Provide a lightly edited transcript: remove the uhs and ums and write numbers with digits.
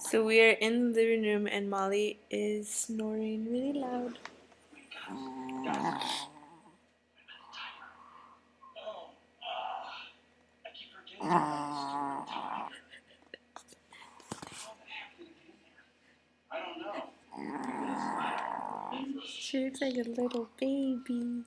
So we are in the living room and Molly is snoring really loud. She looks like a little baby.